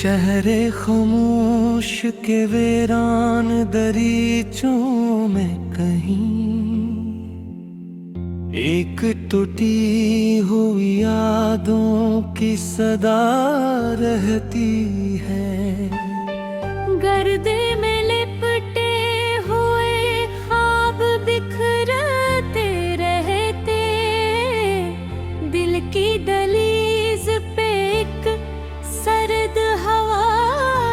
शहरे खामोश के वीरान दरीचों में कहीं एक टूटी हुई यादों की सदा रहती है। गर्द में लिपटे हुए ख्वाब बिखरते रहते, दिल की दहलीज पे एक सर्द हवा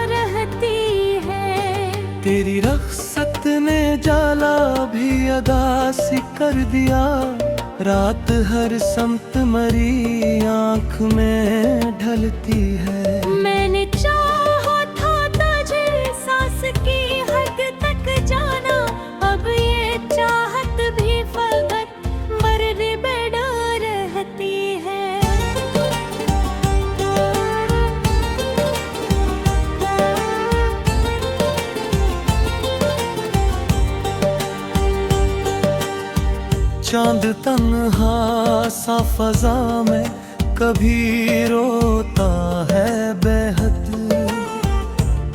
रहती है। तेरी रख्सत ने जाला भी अदा सी कर दिया, रात हर समत मरी आँख में ढलती है। मैंने चाहा था तुझे सांस की हद तक जाना, अब ये चाहत भी फकत मर्द बेड़ा रहती है। चांद तन्हा सा फजा में कभी रोता है बेहद,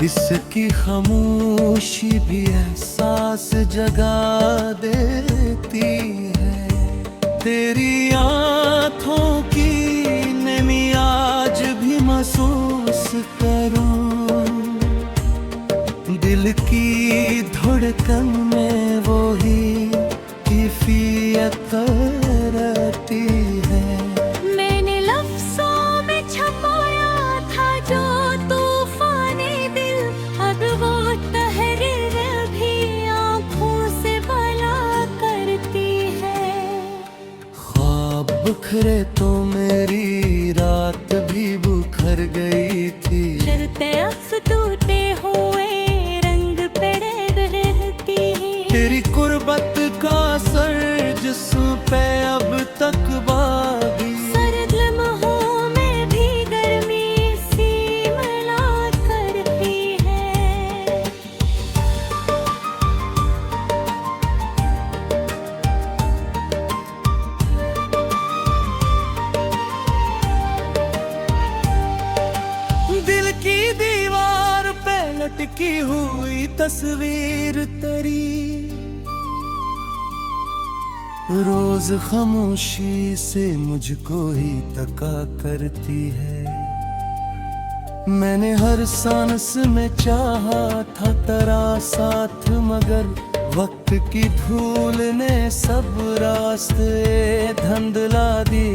इसकी खामोशी भी एहसास जगा देती है। तेरी आँखों की नमी आज भी महसूस करूं, दिल की धड़कन में वो ही कैफियत रहती है। मैंने लफ्ज़ों में छपाया था जो तूफानी दिल, अब वो तहरीर भी आँखों से भला करती है। ख्वाब बिखरे तो मेरी रात भी बिखर गई थी, शर्तें अक्स टूटे हुए रंग पे रहती है। तेरी कुर्बत का असर जिस्म पे अब तक बागी, सर्द लम्हों में भी गर्मी सी मिला करती है। दिल की दीवार पे लटकी हुई तस्वीर तेरी रोज खामोशी से मुझको ही तका करती है। मैंने हर सांस में चाहा था तेरा साथ, मगर वक्त की धूल ने सब रास्ते धुंधला दी।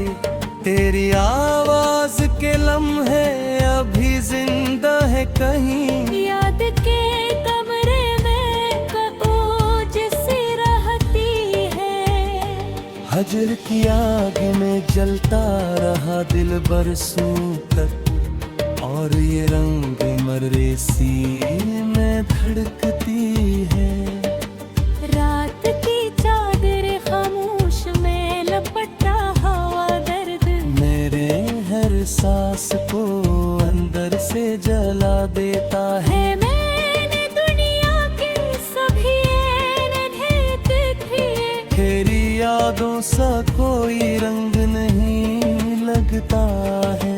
तेरी आवाज के लम्हे अभी जिंदा है कहीं, याद के कमरे में कबूज सी रहती है। हजर की आग में जलता रहा दिल बरसों तक, और ये रंग मर्रे सीने में धड़कती है। रात की चादर खामोश में लपटा हवा दर्द, मेरे हर सांस को अंदर से जला देता है। मैंने दुनिया के सभी नन्हे दिए, तेरी यादों सा कोई रंग नहीं लगता है।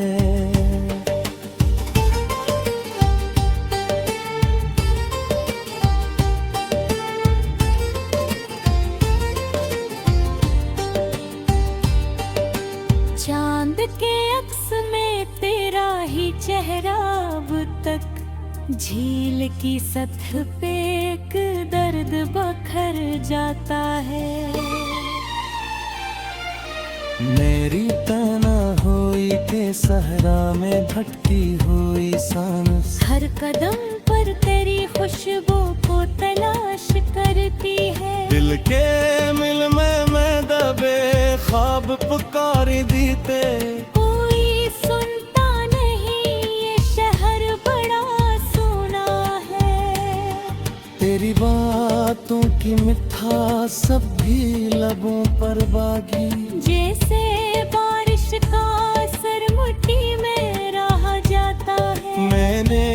चांद के अक्स में तेरा ही चेहरा अब तक झील की सतह पे एक दर्द बखर जाता है। मेरी तना हुई के सहरा में भटकी हुई सांस, हर कदम पर तेरी खुशबू को तलाश करती है। दिल के मिल में मैं दबे ख्वाब पुकारी दीते, कोई सुनता नहीं ये शहर बड़ा सुना है। तेरी बातों की मिठास सब भी लबों पर बागी, जैसे बारिश का असर मिट्टी में रह जाता है। मैंने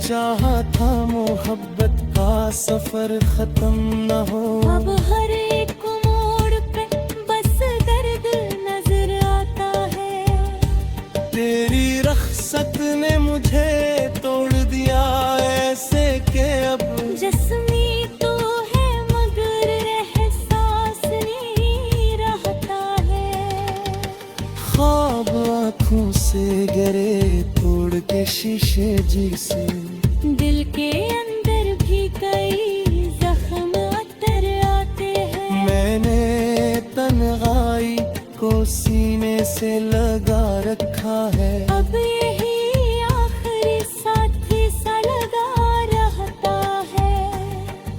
चाहा था मोहब्बत का सफर खत्म न हो, अब हर एक मोड़ पे बस दर्द नजर आता है। तेरी रख्सत ने मुझे तो से गिरे तोड़ के शीशे जी से। दिल के अंदर भी कई जख्म अतर आते हैं। मैंने तन्हाई को सीने से लगा रखा है। अब यही आखिरी साथी सा लगा रहता है।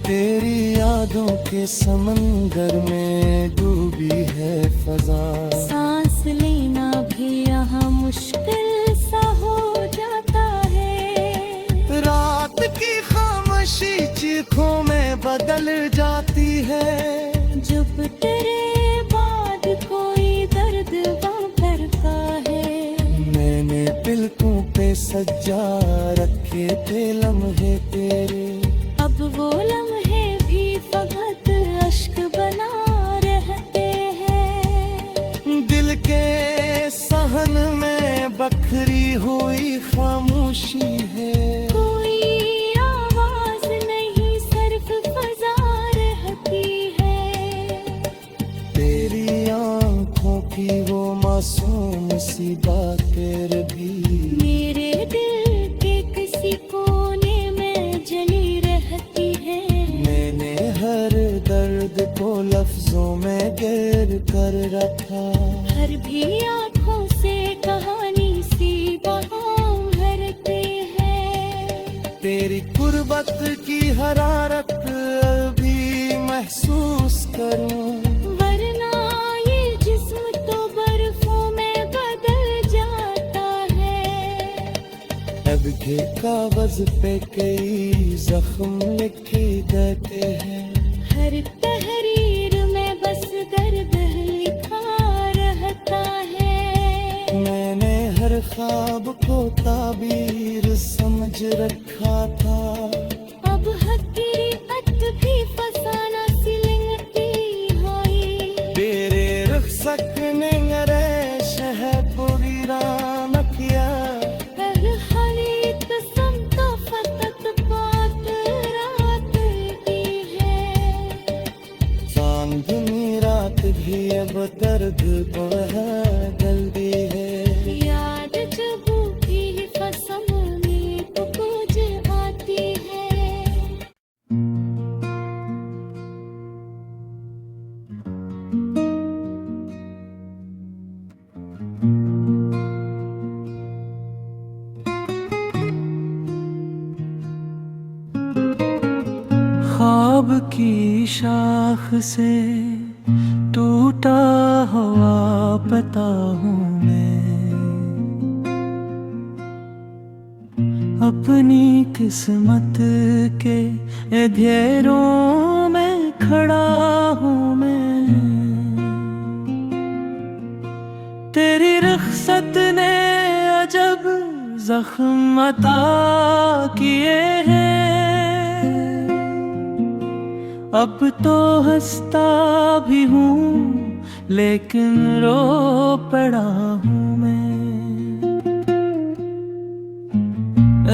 तेरी यादों के समंदर में डूबी है फजा। सांस लेना भी यहाँ मुश्किल सा हो जाता है। रात की खामोशी चीखों में बदल जाती है। जब तेरे बाद कोई दर्द वापर का है। मैंने पिलकों पे सजा रखे थे लम्हे तेरे। अब वो लम्हे भी फकत अश्क बना रहते हैं। दिल के सहन में बखरी हुई खामोशी है। कोई आवाज नहीं सिर्फ फजा रहती है। तेरी आंखों की वो मासूम सी बातें भी मेरे दिल के किसी कोने में जली रहती है। मैंने हर दर्द को लफ्जों में गिर कर रखा। हर भी आँखों से कहानी सी बहाव भरते हैं। तेरी गुर्बत की हरारत अभी महसूस करूं। वरना ये जिस्म तो बर्फों में बदल जाता है। अब के कागज पे कई जख्म लिखे देते हैं। हर तहरीर में बस दर्द लिखा रहता है। मैंने हर ख्वाब को ताबीर समझ रखा था। अब हकीकत भी फसाना सिलंगती होई। तेरे रुखसत ने मेरे शहर पूरी रान किया। हर हली कसम तो फकत बात रात की है। चांदनी रात भी अब दर्द को जल्दी है। याद जब भी कसम में तो कुछ आती है। ख्वाब की शाख से टूटा हुआ पता हूँ मैं। अपनी किस्मत के अंधेरों में खड़ा हूँ मैं। तेरी रुखसत ने अजब जख्म अता किए हैं। अब तो हंसता भी हूँ लेकिन रो पड़ा हूँ मैं।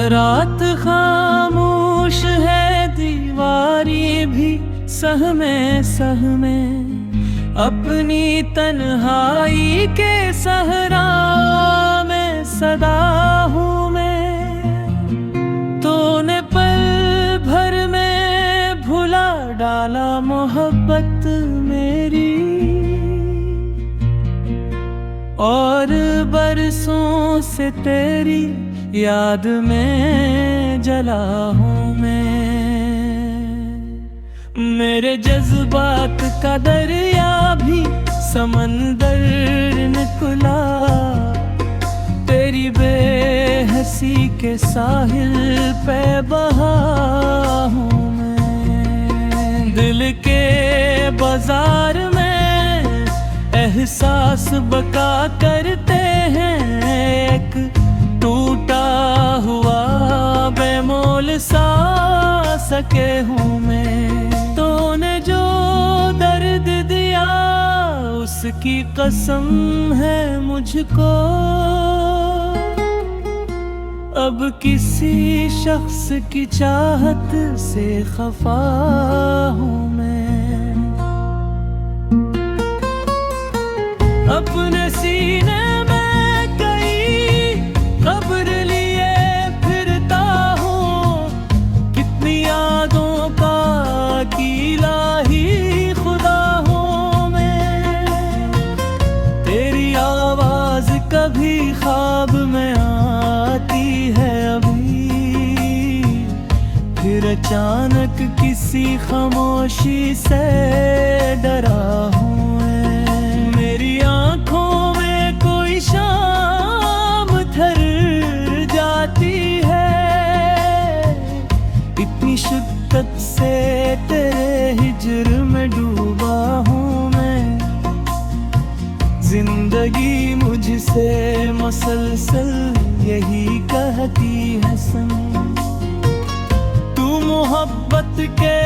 रात खामोश है दीवारी भी सहमे सहमे। अपनी तन्हाई के सहरा में सदा हूँ मैं। तूने पल भर में भुला डाला मोहब्बत मेरी। और बरसों से तेरी याद में जला हूँ मैं। मेरे जज्बात का दरिया भी समंदर निकला। तेरी बेहसी के साहिल पे बहा हूँ मैं। दिल के बाजार में एहसास बका करते हैं। एक टूटा हुआ बेमोल सा सके हूँ मैं। तूने जो दर्द दिया उसकी कसम है मुझको। अब किसी शख्स की चाहत से खफा हूँ मैं। अपने सीने में कई अकेला ही खुदा हूँ मैं। तेरी आवाज कभी ख्वाब में आती है अभी, फिर अचानक किसी खामोशी से डरा हूँ मैं। मेरी आंखों में कोई शाम ठहर जाती है, इतनी शिद्दत से तेरे हिज्र में डूबा हूँ मैं। जिंदगी मुझसे मसलसल यही कहती है सुन, तू मोहब्बत के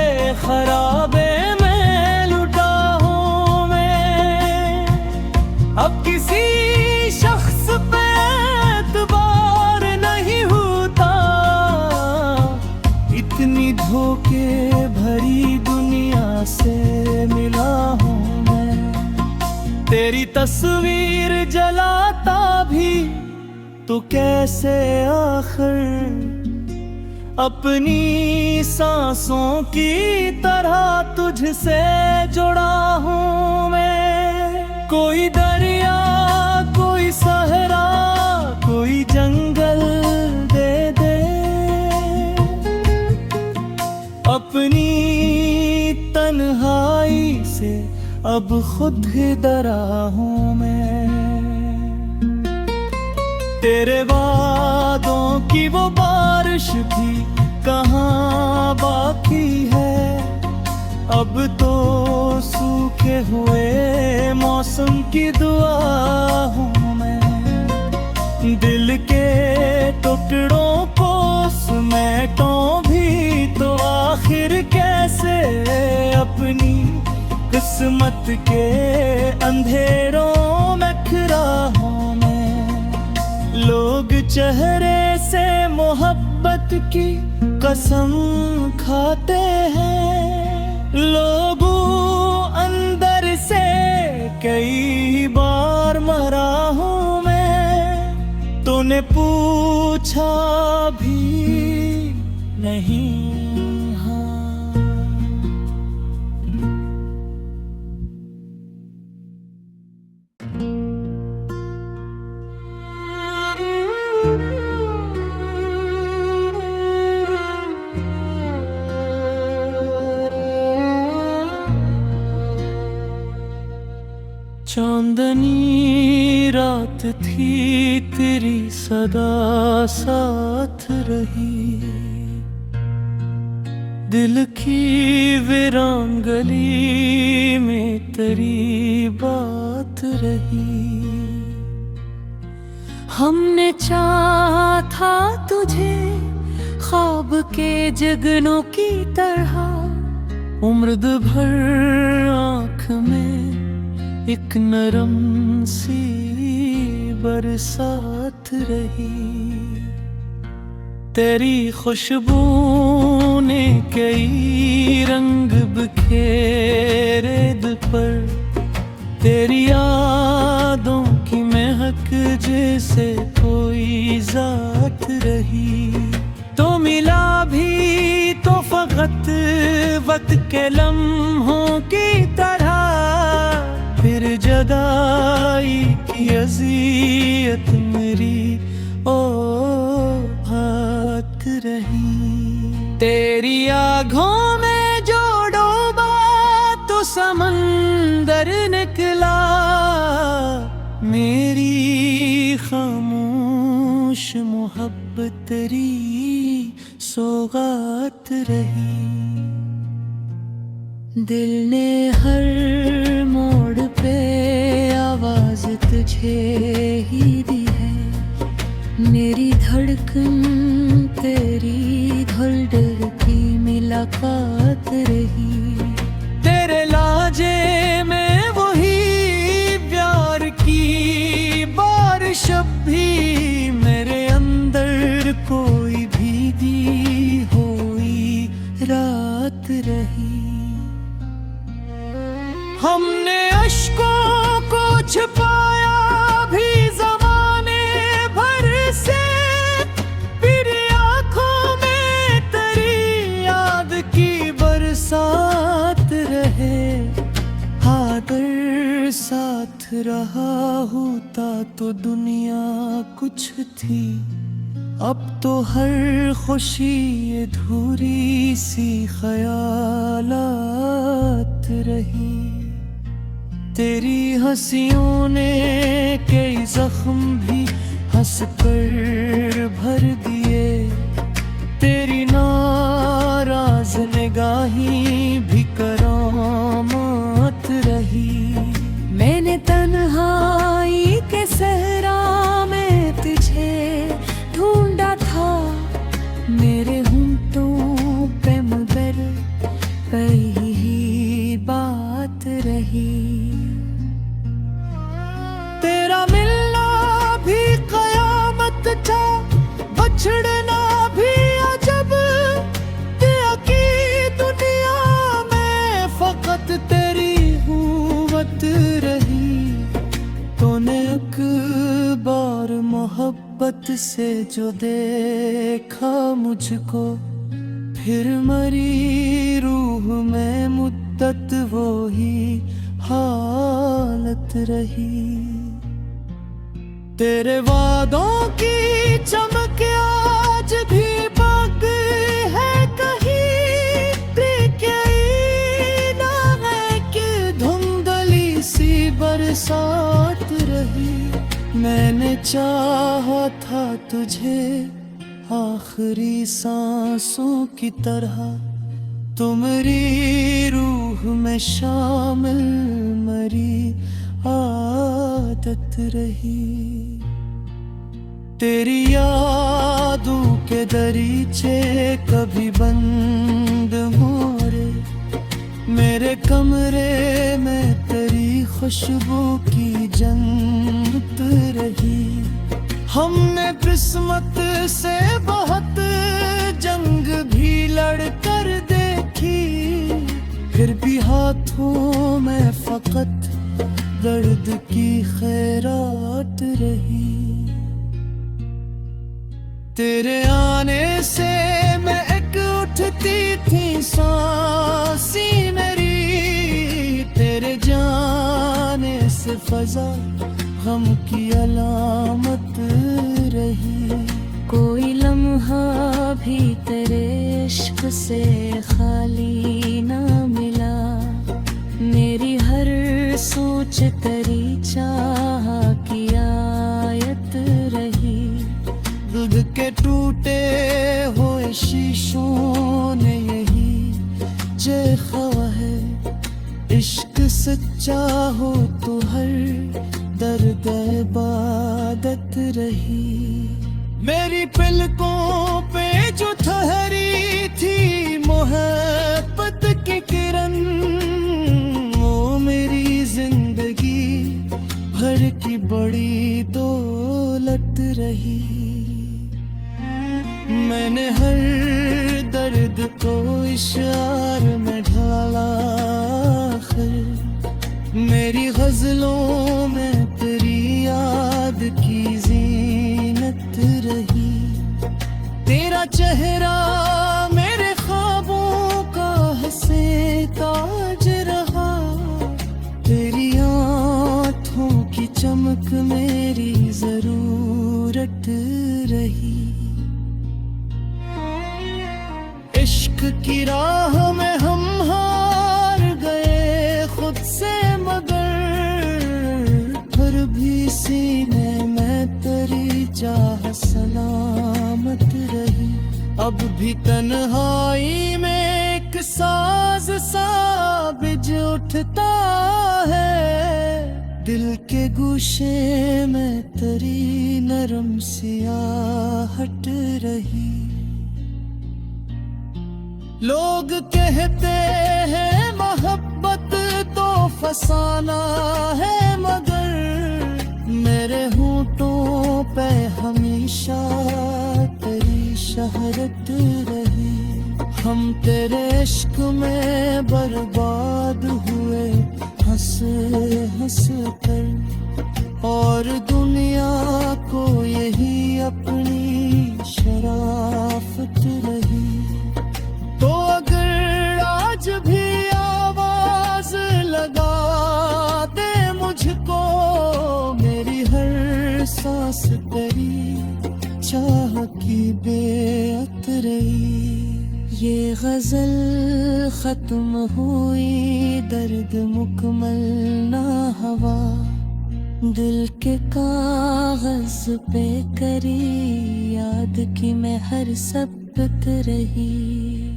खराबे में लुटा हूँ मैं। अब किसी शख्स पे एतबार नहीं होता, इतनी धोखे भरी दुनिया से मिला हूँ मैं। तेरी तस्वीर जलाता भी तो कैसे आखिर, अपनी सांसों की तरह तुझसे जुड़ा हूँ मैं। कोई दरिया, कोई सहरा, कोई जंगल दे दे, अपनी तन्हाई से अब खुद ही डरा हूँ मैं। तेरे वादों की वो बारिश भी कहाँ बाकी है, अब तो सूखे हुए मौसम की दुआ हूँ मैं। दिल के टुकड़ों को समेटूं भी तो आखिर कैसे, अपनी किस्मत के अंधेरों में खड़ा हूँ मैं। लोग चेहरे से मोहब्बत की कसम खाते हैं, लोगों अंदर से कई बार मरा हूँ मैं। तूने पूछा भी नहीं चांदनी रात थी तेरी सदा साथ रही, दिल की वीरान गली में तेरी बात रही। हमने चाहा था तुझे ख्वाब के जगनों की तरह, उम्र भर आँख में एक नरम सी बरसात रही। तेरी खुशबू ने कई रंग बिखेरे दिल पर, तेरी यादों की महक जैसे कोई जात रही। तो मिला भी तो फकत वक्त के लम्हों की तरह, फिर जदाई की अज़ियत मेरी ओ भात रही। तेरी आँखों में जो डूबा तो समंदर निकला, मेरी खामोश मोहब्बत तेरी सौगात रही। दिल ने हर मोड़ पे आवाज तुझे ही दी है, मेरी धड़कन तेरी धुलडर की मुलाकात रही। तेरे लाजे में वही प्यार की बारिश भी, मेरे अंदर कोई भीगी हुई रात रही। हमने अश्कों को छुपाया भी ज़माने भर से, फिर आँखों में तेरी याद की बरसात रहा होता तो दुनिया कुछ थी, अब तो हर खुशी अधूरी सी ख्यालात रही। तेरी हंसियों ने कई जख्म भी हंस कर भर दिए, तेरी नाराज निगाहें भी करामात रही। मैंने तन्हाई के सहरा में तुझे ढूंढा था, मेरे होंठों पे मगर कही बात रही। तेरा मिलना भी कयामत था, बछड़ना भी अजब, दिया की दुनिया में फकत तेरी हुवत रही। तूने एक बार मोहब्बत से जो देखा मुझको, फिर मरी रूह में मुद्दत वो ही हालत रही। तेरे वादों की चमक आज भी बाकी है कहीं, ना है कि धुंधली सी बरसात रही। मैंने चाहा था तुझे आखिरी सांसों की तरह, तुम्हारी रूह में शामिल मरी आदत रही। तेरी यादों के दरीचे कभी बंद मोरे, मेरे कमरे में तेरी खुशबू की जन्नत रही। हमने किस्मत से बहुत जंग भी लड़ कर देखी, फिर भी हाथों में फकत दर्द की खैरात रही। तेरे आने से मैं एक उठती थी सांसी मेरी, तेरे जाने से फजा गम की अलामत रही। कोई लम्हा भी तेरे इश्क से खाली ना मिला, मेरी हर सोच तेरी चाह की आयत रही। दूध के टूटे हुए शीशों ने यही देखा है, इश्क सच्चा हो तो हर दर्द इबादत रही। मेरी पलकों पे जो ठहरी थी मोहब्बत की किरण, वो मेरी जिंदगी भर की बड़ी दौलत रही। मैंने हर दर्द को इशार में ढाला, मेरी गजलों में तेरी याद की जीनत रही। तेरा चेहरा मेरे ख्वाबों का हंसे ताज रहा, तेरी आँखों की चमक मेरी जरूरत रही। इश्क की राह में हम हार गए खुद से, मगर फिर भी सीने में तेरी चाह सलामत रही। अब भी तन्हाई में एक साज सा बिज उठता है, दिल के गुशे में तेरी नरम सियाहट रही। लोग कहते हैं मोहब्बत तो फसाना है, मगर मेरे होंठों पे हमेशा तेरी शहरत रही। हम तेरे इश्क में बर्बाद हुए हंस हंस कर, और दुनिया को यही अपनी शराफत रही। तो अगर आज भी आवाज लगा दे मुझको, बेअत रही। ये गजल खत्म हुई, दर्द मुकम्मल ना हवा, दिल के कागज पे करी, याद की मैं हर सबक रही।